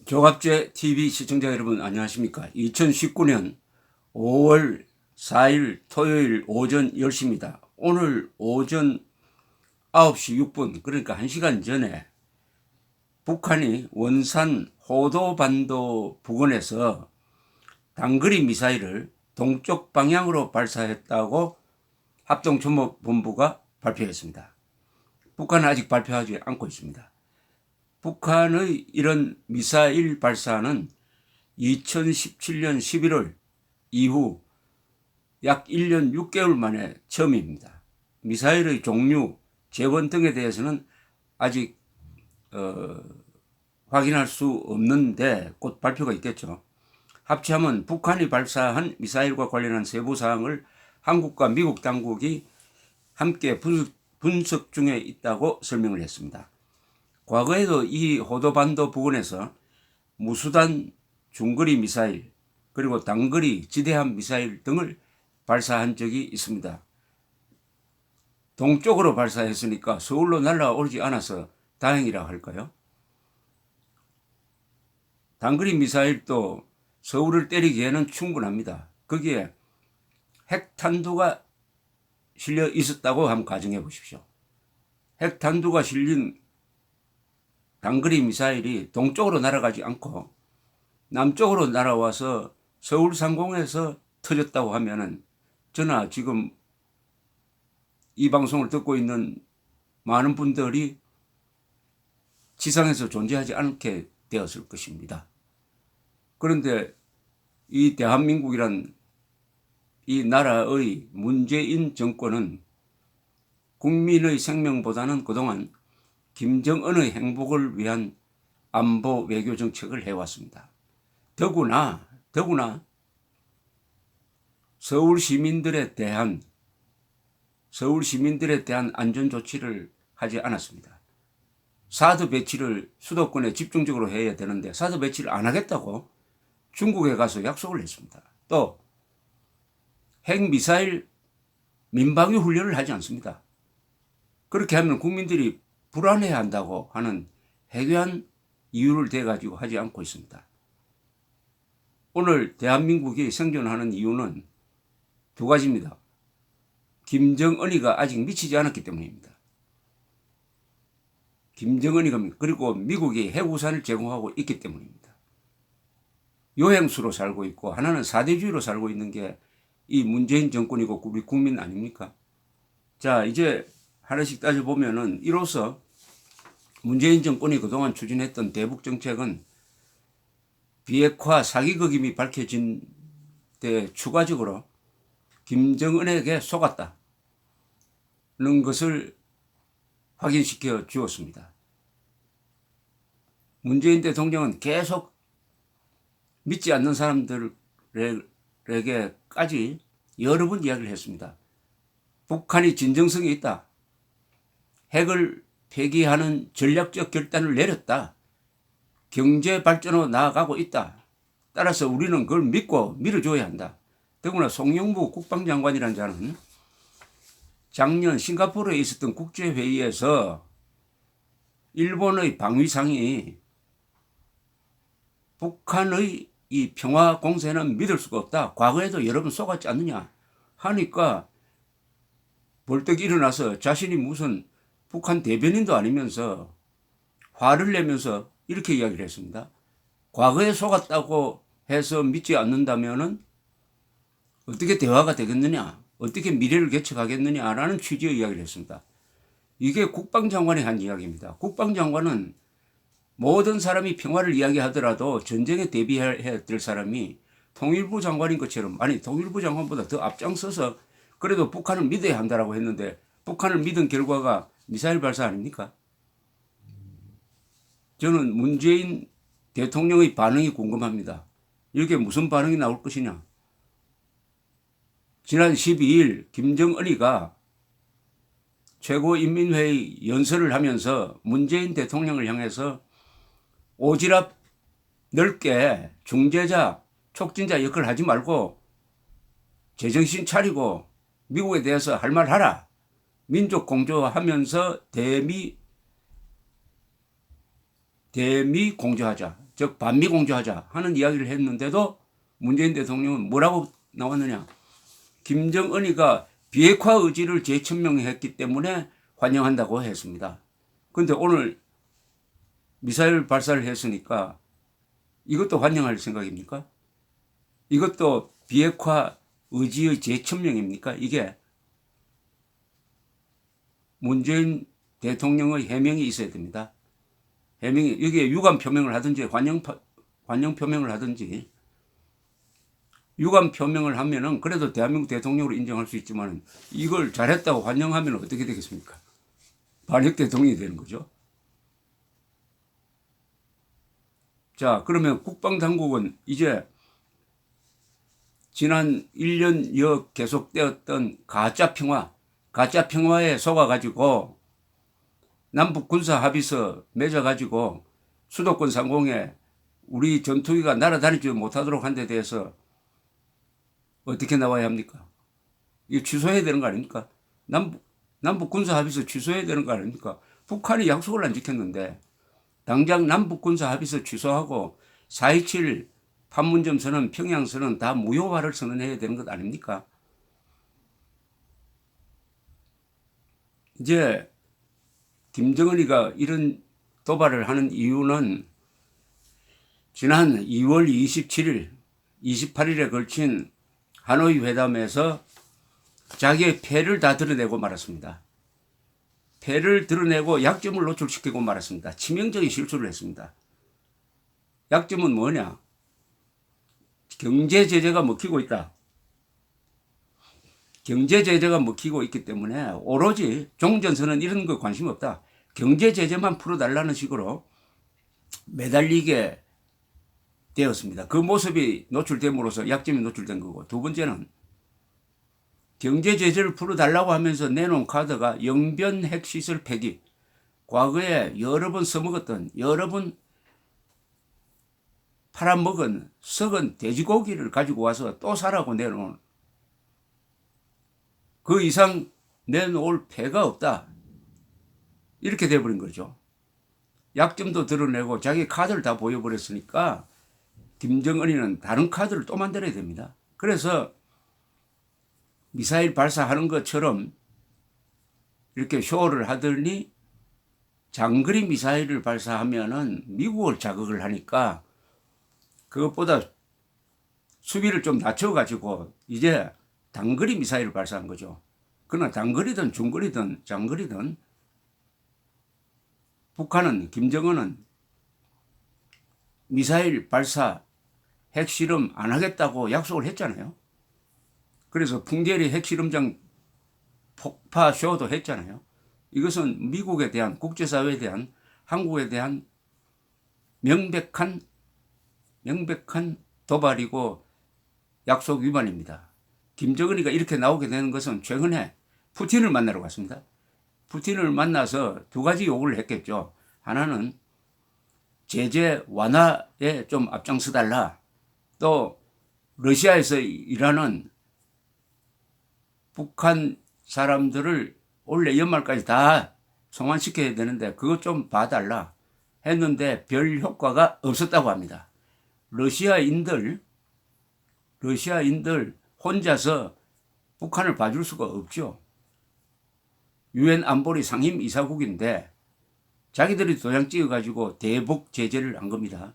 조갑제 TV 시청자 여러분 안녕하십니까. 2019년 5월 4일 토요일 오전 10시입니다. 오늘 오전 9시 6분 그러니까 1시간 전에 북한이 원산 호도반도 부근에서 단거리 미사일을 동쪽 방향으로 발사했다고 합동참모본부가 발표했습니다. 북한은 아직 발표하지 않고 있습니다. 북한의 이런 미사일 발사는 2017년 11월 이후 약 1년 6개월 만에 처음입니다. 미사일의 종류, 재원 등에 대해서는 아직 확인할 수 없는데 곧 발표가 있겠죠. 합치하면 북한이 발사한 미사일과 관련한 세부 사항을 한국과 미국 당국이 함께 분석 중에 있다고 설명을 했습니다. 과거에도 이 호도반도 부근에서 무수단 중거리 미사일 그리고 단거리 지대함 미사일 등을 발사한 적이 있습니다. 동쪽으로 발사했으니까 서울로 날아오지 않아서 다행이라 할까요? 단거리 미사일도 서울을 때리기에는 충분합니다. 거기에 핵탄두가 실려 있었다고 한번 가정해 보십시오. 핵탄두가 실린 단거리 미사일이 동쪽으로 날아가지 않고 남쪽으로 날아와서 서울 상공에서 터졌다고 하면은 저나 지금 이 방송을 듣고 있는 많은 분들이 지상에서 존재하지 않게 되었을 것입니다. 그런데 이 대한민국이란 이 나라의 문재인 정권은 국민의 생명보다는 그동안 김정은의 행복을 위한 안보 외교 정책을 해왔습니다. 더구나 서울 시민들에 대한 안전 조치를 하지 않았습니다. 사드 배치를 수도권에 집중적으로 해야 되는데 사드 배치를 안 하겠다고 중국에 가서 약속을 했습니다. 또 핵미사일 민방위 훈련을 하지 않습니다. 그렇게 하면 국민들이 불안해한다고 하는 해괴한 이유를 대가지고 하지 않고 있습니다. 오늘 대한민국이 생존하는 이유는 두 가지입니다. 김정은이가 아직 미치지 않았기 때문입니다. 김정은이가 그리고 미국이 핵우산을 제공하고 있기 때문입니다. 요행수로 살고 있고 하나는 사대주의로 살고 있는 게 이 문재인 정권이고 우리 국민 아닙니까? 자, 이제 하나씩 따져보면은 이로써 문재인 정권이 그동안 추진했던 대북 정책은 비핵화 사기극임이 밝혀진 데 추가적으로 김정은에게 속았다는 것을 확인시켜 주었습니다. 문재인 대통령은 계속 믿지 않는 사람들에게까지 여러 번 이야기를 했습니다. 북한이 진정성이 있다. 핵을 폐기하는 전략적 결단을 내렸다. 경제 발전으로 나아가고 있다. 따라서 우리는 그걸 믿고 밀어줘야 한다. 더구나 송영무 국방장관이라는 자는 작년 싱가포르에 있었던 국제회의에서 일본의 방위상이 북한의 이 평화 공세는 믿을 수가 없다. 과거에도 여러 번 속았지 않느냐 하니까 벌떡 일어나서 자신이 무슨 북한 대변인도 아니면서 화를 내면서 이렇게 이야기를 했습니다. 과거에 속았다고 해서 믿지 않는다면은 어떻게 대화가 되겠느냐, 어떻게 미래를 개척하겠느냐라는 취지의 이야기를 했습니다. 이게 국방장관이 한 이야기입니다. 국방장관은 모든 사람이 평화를 이야기하더라도 전쟁에 대비해야 될 사람이 통일부 장관인 것처럼, 아니 통일부 장관보다 더 앞장서서 그래도 북한을 믿어야 한다라고 했는데 북한을 믿은 결과가 미사일 발사 아닙니까? 저는 문재인 대통령의 반응이 궁금합니다. 이렇게 무슨 반응이 나올 것이냐. 지난 12일 김정은이가 최고인민회의 연설을 하면서 문재인 대통령을 향해서 오지랖 넓게 중재자, 촉진자 역할을 하지 말고 제정신 차리고 미국에 대해서 할 말 하라. 민족 공조하면서 대미 공조하자. 즉 반미공조하자 하는 이야기를 했는데도 문재인 대통령은 뭐라고 나왔느냐. 김정은이가 비핵화 의지를 재천명했기 때문에 환영한다고 했습니다. 그런데 오늘 미사일 발사를 했으니까 이것도 환영할 생각입니까? 이것도 비핵화 의지의 재천명입니까? 이게 문재인 대통령의 해명이 있어야 됩니다. 해명이, 여기에 유감 표명을 하든지 환영 표명을 하든지. 유감 표명을 하면은 그래도 대한민국 대통령으로 인정할 수 있지만 이걸 잘했다고 환영하면 어떻게 되겠습니까? 반역 대통령이 되는 거죠. 자, 그러면 국방당국은 이제 지난 1년여 계속되었던 가짜 평화에 속아가지고 남북 군사 합의서 맺어가지고 수도권 상공에 우리 전투기가 날아다니지 못하도록 한 데 대해서 어떻게 나와야 합니까? 이거 취소해야 되는 거 아닙니까? 남북 군사 합의서 취소해야 되는 거 아닙니까? 북한이 약속을 안 지켰는데 당장 남북 군사 합의서 취소하고 4.27 판문점 선언, 평양 선언 다 무효화를 선언해야 되는 것 아닙니까? 이제 김정은이가 이런 도발을 하는 이유는 지난 2월 27일, 28일에 걸친 하노이 회담에서 자기의 패를 다 드러내고 말았습니다. 패를 드러내고 약점을 노출시키고 말았습니다. 치명적인 실수를 했습니다. 약점은 뭐냐? 경제 제재가 먹히고 있다. 경제 제재가 먹히고 있기 때문에 오로지 종전선언 이런 거 관심 없다. 경제 제재만 풀어달라는 식으로 매달리게 되었습니다. 그 모습이 노출됨으로써 약점이 노출된 거고, 두 번째는 경제 제재를 풀어달라고 하면서 내놓은 카드가 영변 핵시설 폐기. 과거에 여러 번 써먹었던, 여러 번 팔아먹은 썩은 돼지고기를 가지고 와서 또 사라고 내놓은, 그 이상 내놓을 패가 없다. 이렇게 돼버린 거죠. 약점도 드러내고 자기 카드를 다 보여버렸으니까 김정은이는 다른 카드를 또 만들어야 됩니다. 그래서 미사일 발사하는 것처럼 이렇게 쇼를 하더니 장거리 미사일을 발사하면은 미국을 자극을 하니까 그것보다 수비를 좀 낮춰가지고 이제 단거리 미사일을 발사한 거죠. 그러나 단거리든 중거리든 장거리든 북한은, 김정은은 미사일 발사, 핵실험 안 하겠다고 약속을 했잖아요. 그래서 풍계리 핵실험장 폭파 쇼도 했잖아요. 이것은 미국에 대한, 국제사회에 대한, 한국에 대한 명백한 도발이고 약속 위반입니다. 김정은이가 이렇게 나오게 되는 것은 최근에 푸틴을 만나러 갔습니다. 푸틴을 만나서 두 가지 요구를 했겠죠. 하나는 제재 완화에 좀 앞장서달라. 또 러시아에서 일하는 북한 사람들을 올해 연말까지 다 송환시켜야 되는데 그것 좀 봐달라 했는데 별 효과가 없었다고 합니다. 러시아인들 혼자서 북한을 봐줄 수가 없죠. 유엔 안보리 상임이사국인데 자기들이 도장 찍어가지고 대북 제재를 한 겁니다.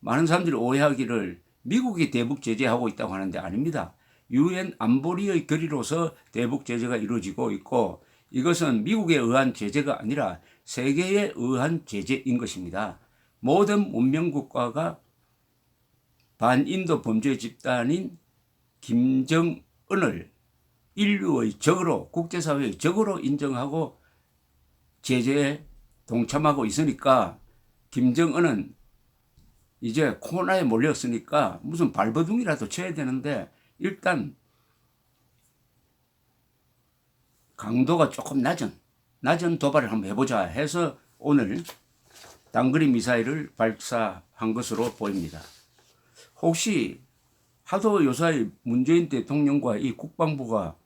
많은 사람들이 오해하기를 미국이 대북 제재하고 있다고 하는데 아닙니다. 유엔 안보리의 결의로서 대북 제재가 이루어지고 있고 이것은 미국에 의한 제재가 아니라 세계에 의한 제재인 것입니다. 모든 문명국가가 반인도 범죄 집단인 김정은을 인류의 적으로, 국제사회의 적으로 인정하고 제재에 동참하고 있으니까 김정은은 이제 코로나에 몰렸으니까 무슨 발버둥이라도 쳐야 되는데 일단 강도가 조금 낮은 도발을 한번 해보자 해서 오늘 단거리 미사일을 발사한 것으로 보입니다. 혹시 하도 요사이 문재인 대통령과 이 국방부가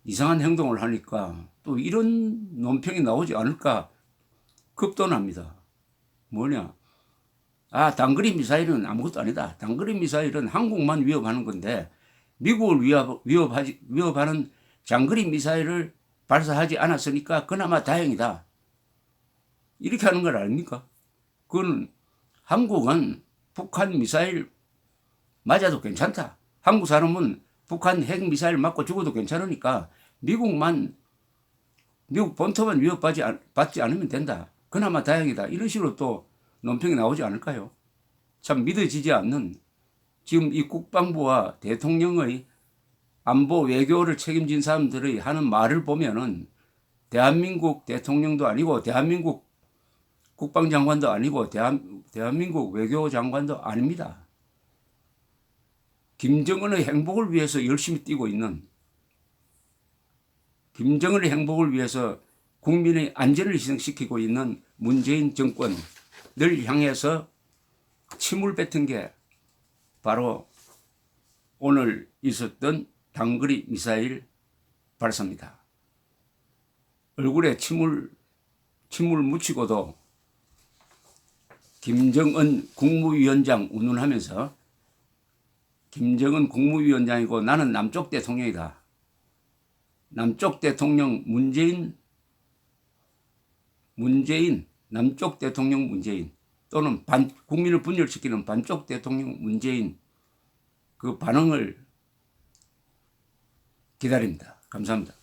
이상한 행동을 하니까 또 이런 논평이 나오지 않을까 급도납니다. 뭐냐? 아, 단거리 미사일은 아무것도 아니다. 단거리 미사일은 한국만 위협하는 건데 미국을 위협하는 장거리 미사일을 발사하지 않았으니까 그나마 다행이다. 이렇게 하는 걸 아닙니까? 그건 한국은 북한 미사일 맞아도 괜찮다. 한국 사람은 북한 핵 미사일 맞고 죽어도 괜찮으니까 미국 본토만 위협받지 않으면 된다. 그나마 다행이다. 이런 식으로 또 논평이 나오지 않을까요? 참 믿어지지 않는, 지금 이 국방부와 대통령의 안보 외교를 책임진 사람들의 하는 말을 보면은 대한민국 대통령도 아니고 대한민국 국방장관도 아니고 대한민국 외교장관도 아닙니다. 김정은의 행복을 위해서 열심히 뛰고 있는, 김정은의 행복을 위해서 국민의 안전을 희생시키고 있는 문재인 정권을 향해서 침을 뱉은 게 바로 오늘 있었던 단거리 미사일 발사입니다. 얼굴에 침을 묻히고도 김정은 국무위원장 운운하면서 김정은 국무위원장이고 나는 남쪽 대통령이다. 남쪽 대통령 문재인, 남쪽 대통령 문재인 또는 국민을 분열시키는 반쪽 대통령 문재인, 그 반응을 기다립니다. 감사합니다.